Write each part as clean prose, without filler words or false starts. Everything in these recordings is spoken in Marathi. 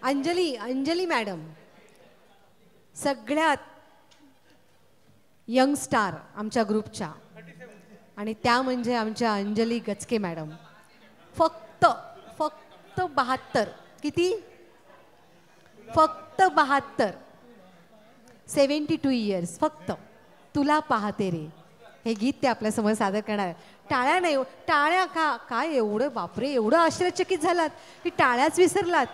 अंजली अंजली मॅडम सगळ्यात यंग स्टार आमच्या ग्रुपच्या आणि त्या म्हणजे आमच्या अंजली गचके मॅडम. फक्त फक्त 72 किती फक्त 72 72 इयर्स फक्त. तुला पाहते रे हे गीत ते आपल्यासमोर सादर करणार आहे. टाळ्या नाही टाळ्या का काय एवढं बापरे एवढं आश्चर्यचकित झालात की टाळ्याच विसरलात.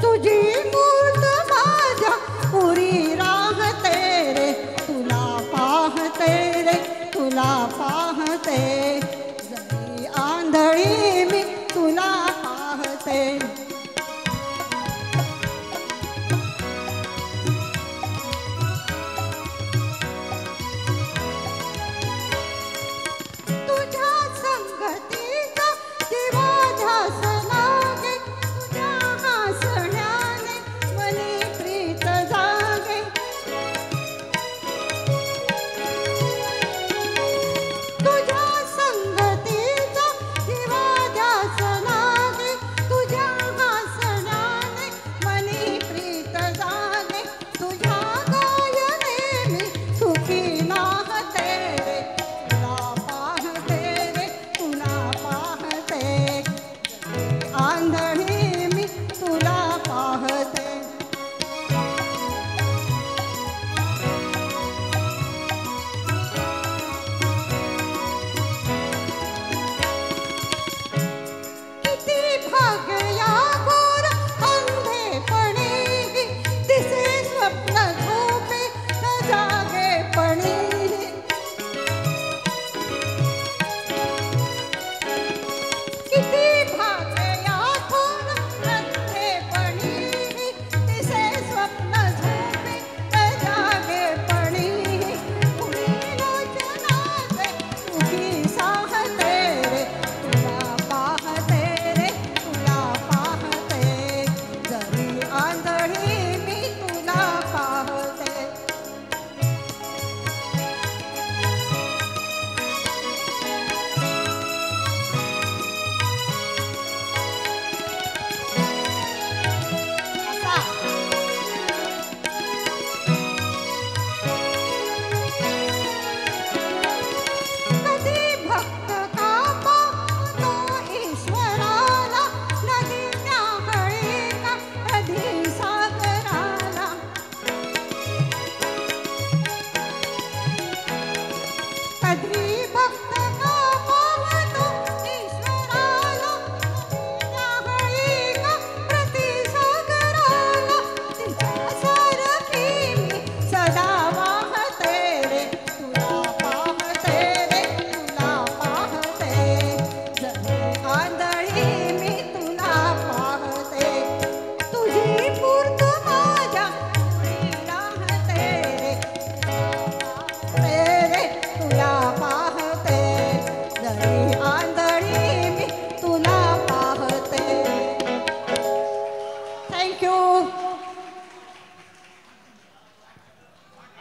तुझी मूर्त माझ्या पुरी राहते रे तुला पाहते रे तुला पाहते जरी आंधळी मी तुला पाहते. तुझ्या संगतीचा जीवा ध्यास लागे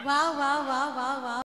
वा वा वा वा वा.